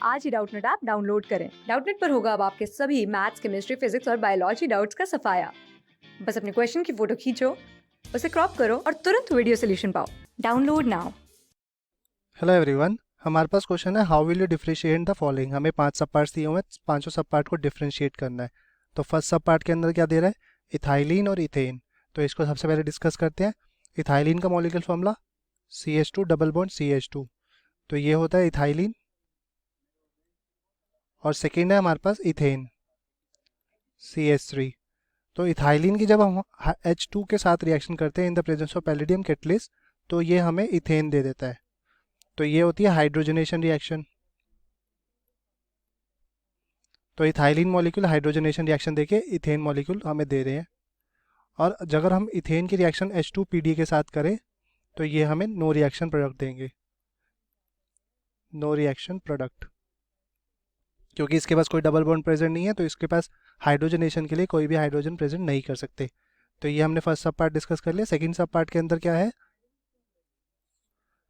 आज ही Doubtnut app download करें। Doubtnut पर होगा अब आपके सभी मैथ्स, केमिस्ट्री, फिजिक्स और बायोलॉजी डाउट्स का सफाया। बस अपने क्वेश्चन की फोटो खींचो, उसे क्रॉप करो और तुरंत वीडियो सोल्यूशन पाओ। Download now. हेलो एवरीवन, हमारे पास क्वेश्चन है how will you differentiate the following. हमें 5 सब पार्ट्स दिए हुए हैं, पांचों सब पार्ट को डिफरेंशिएट करना है। तो फर्स्ट सब पार्ट के अंदर क्या दे रहा है, इथाइलिन और इथेन। तो इसको सबसे पहले डिस्कस करते हैं। इथाइलिन का molecule formula CH2 double bond CH2। तो ये होता है इथाइलिन। और सेकेंड है हमारे पास इथेन CH3। तो इथाइलिन की जब हम H2 के साथ रिएक्शन करते हैं in the presence of palladium catalyst, तो ये हमें इथेन दे देता है। तो ये होती है हाइड्रोजनेशन रिएक्शन। तो इथाइलिन मॉलिक्यूल हाइड्रोजनेशन रिएक्शन देके इथेन मॉलिक्यूल हमें दे रहे हैं। और अगर हम इथेन की रिएक्शन H2PD के साथ करें तो ये हमें नो रिएक्शन प्रोडक्ट देंगे, नो रिएक्शन प्रोडक्ट। क्योंकि इसके पास कोई डबल बॉन्ड प्रेजेंट नहीं है, तो इसके पास हाइड्रोजनेशन के लिए कोई भी हाइड्रोजन प्रेजेंट नहीं कर सकते। तो ये हमने फर्स्ट सब पार्ट डिस्कस कर लिया। सेकेंड सब पार्ट के अंदर क्या है,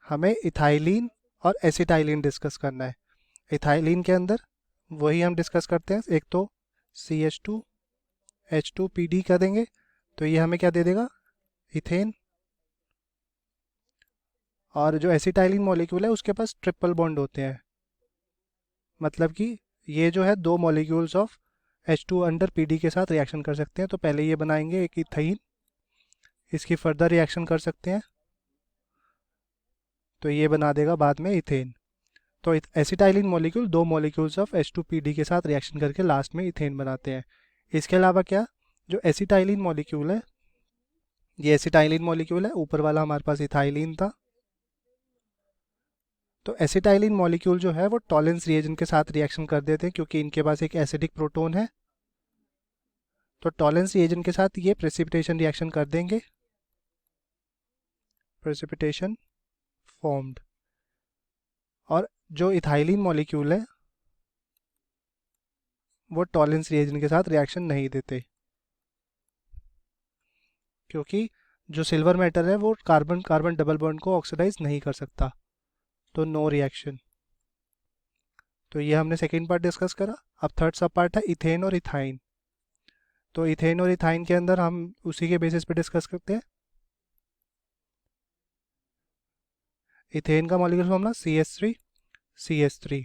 हमें इथाइलिन और एसिटाइलिन डिस्कस करना है। इथाइलिन के अंदर वही हम डिस्कस करते हैं, एक तो CH2 H2PD कर देंगे, तो ये हमें क्या दे देगा, इथेन। और जो एसिटाइलिन मॉलिक्यूल है उसके पास ट्रिपल बॉन्ड होते हैं, मतलब कि ये जो है दो molecules of H2 under PD के साथ रिएक्शन कर सकते हैं। तो पहले ये बनाएंगे एक इथाइन, इसकी फर्दर रिएक्शन कर सकते हैं, तो ये बना देगा बाद में इथेन। तो एसिटाइलिन मॉलिक्यूल दो मॉलिक्यूल्स ऑफ H2PD के साथ रिएक्शन करके लास्ट में इथेन बनाते हैं। इसके अलावा क्या, जो एसिटाइलिन मॉलिक्यूल है, ये एसिटाइलिन मॉलिक्यूल है, ऊपर वाला हमारे पास इथाइलिन था। तो एसिटाइलिन मॉलिक्यूल जो है वो टॉलेंस रिएजेंट के साथ रिएक्शन कर देते हैं, क्योंकि इनके पास एक एसिडिक प्रोटोन है। तो टॉलेंस रिएजेंट के साथ ये प्रेसिपिटेशन रिएक्शन कर देंगे, प्रेसिपिटेशन फॉर्म्ड। और जो इथाइलिन मॉलिक्यूल है वो टॉलेंस रिएजेंट के साथ रिएक्शन नहीं देते, क्योंकि जो सिल्वर मेटल है वो कार्बन कार्बन डबल बॉन्ड को ऑक्सीडाइज नहीं कर सकता। तो नो रिएक्शन। तो ये हमने सेकेंड पार्ट डिस्कस करा। अब थर्ड सब पार्ट है इथेन और इथाइन। तो इथेन और इथाइन के अंदर हम उसी के बेसिस पे डिस्कस करते हैं। इथेन का मॉलिक्यूल फॉर्मूला CH3CH3।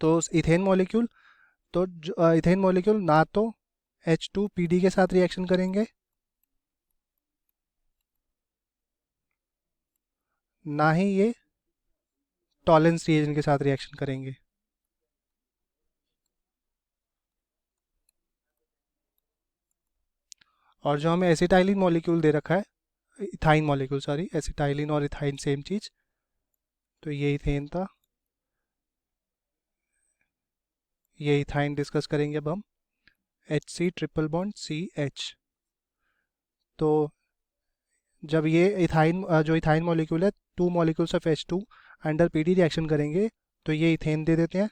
तो इथेन मॉलिक्यूल, तो इथेन मॉलिक्यूल ना तो H2PD के साथ रिएक्शन करेंगे, ना ही ये टॉलेंस रिएजेंट के साथ रिएक्शन करेंगे। और जो हमें एसिटाइलिन मॉलिक्यूल दे रखा है, इथाइन मॉलिक्यूल सॉरी, एसिटाइलिन और इथाइन सेम चीज, तो ये इथेन था, ये इथाइन डिस्कस करेंगे अब हम। HC triple bond CH। तो जब ये इथाइन जो इथाइन मॉलिक्यूल है, two molecules of H2 under PD reaction करेंगे तो ये इथेन दे देते हैं।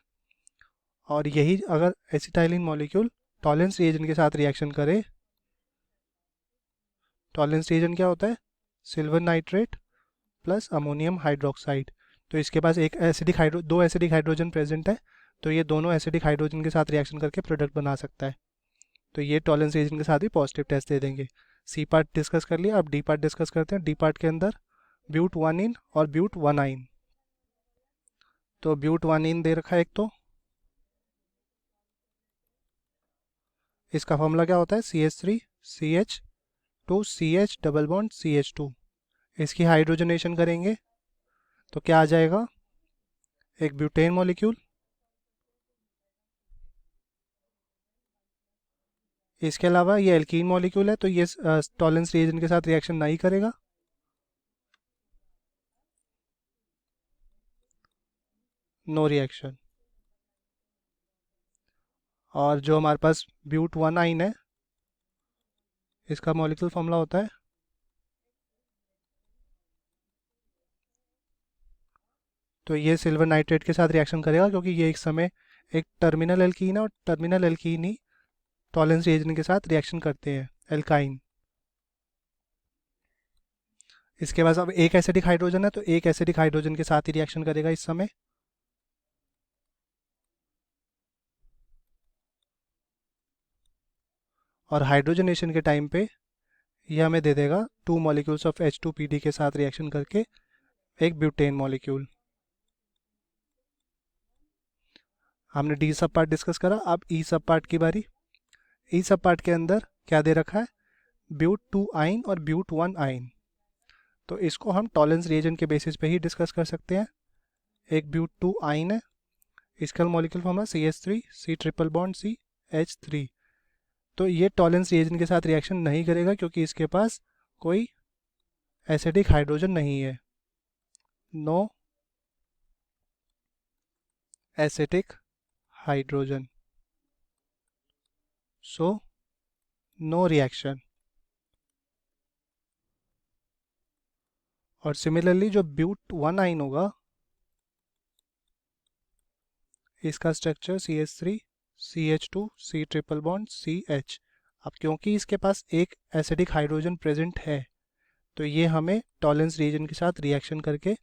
और यही अगर एसिटाइलिन मॉलिक्यूल टॉलेंस रिएजेंट के साथ रिएक्शन करे, टॉलेंस रिएजेंट क्या होता है, silver nitrate plus ammonium hydroxide. तो इसके पास एक एसिडिक दो एसिडिक हाइड्रोजन प्रेजेंट है, तो ये दोनों एसिडिक हाइड्रोजन के साथ रिएक्शन करके प्रोडक्ट बना सकता है। तो ये टॉलेंस रिएजेंट के साथ भी पॉजिटिव टेस्ट दे देंगे। सी पार्ट डिस्कस कर लिया, अब डी पार्ट डिस्कस करते हैं। डी पार्ट के अंदर ब्यूट वन इन और ब्यूट वन आइन। तो ब्यूट वन इन दे रखा है एक, तो इसका फॉर्मूला क्या होता है, CH3CH2CH डबल बॉन्ड CH2। इसकी हाइड्रोजनेशन करेंगे तो क्या आ जाएगा, एक ब्यूटेन मॉलिक्यूल। इसके अलावा ये एल्कीन मॉलिक्यूल है, तो ये टॉलेंस रिएजेंट के साथ रिएक्शन नहीं करेगा, नो रिएक्शन। और जो हमारे पास ब्यूट वन आइन है, इसका मॉलिक्यूल फॉर्मूला होता है, तो ये सिल्वर नाइट्रेट के साथ रिएक्शन करेगा, क्योंकि ये एक समय एक टर्मिनल एल्कीन है और टर्मिनल एल्कीन ही टॉलेंस रिएजेंट के साथ रिएक्शन करते हैं, एल्काइन। इसके पास अब एक एसिडिक हाइड्रोजन है, तो एक एसिडिक हाइड्रोजन के साथ ही रिएक्शन करेगा इस समय। और हाइड्रोजनेशन के टाइम पे ये हमें दे देगा 2 मॉलिक्यूल्स ऑफ H2PD के साथ रिएक्शन करके एक ब्यूटेन मॉलिक्यूल। हमने डी सब पार्ट डिस्कस करा, अब ई सब पार्ट की बारी। ई सब पार्ट के अंदर क्या दे रखा है, ब्यूट 2 आइन और ब्यूट 1 आइन। तो इसको हम टॉलेंस रिएजेंट के बेसिस पे ही डिस्कस कर सकते हैं। एक ब्यूट 2 आइन है, इसका molecule formula CH3 C triple bond CH3। तो ये टॉलेंस रिएजेंट के साथ रिएक्शन नहीं करेगा क्योंकि इसके पास कोई एसिडिक हाइड्रोजन नहीं है, no acetic hydrogen, so no reaction. और सिमिलरली जो ब्यूट 1 आइन होगा, इसका structure CH3 CH2 C triple bond CH। अब क्योंकि इसके पास एक एसिडिक हाइड्रोजन प्रेजेंट है तो ये हमें टॉलेंस रिएजेंट के साथ रिएक्शन करके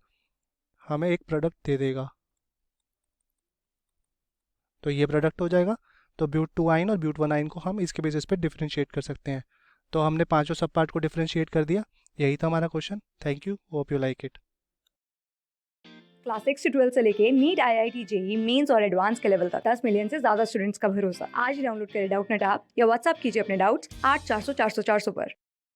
हमें एक प्रोडक्ट दे देगा। तो ये प्रोडक्ट हो जाएगा। तो ब्यूट 2 आइन और ब्यूट 1 आइन को हम इसके बेसिस पे डिफरेंशिएट कर सकते हैं। तो हमने पांचों सब पार्ट को डिफरेंशिएट कर दिया। यही था हमारा question. Thank you, hope you like it. Class 6 से 12 से लेके नीट IIT JEE मेंस और एडवांस के लेवल तक 10 मिलियन से ज्यादा स्टूडेंट्स का भरोसा। आज ही डाउनलोड करें डाउटनेट ऐप या व्हाट्सएप कीजिए अपने डाउट्स 8400 400 400 पर।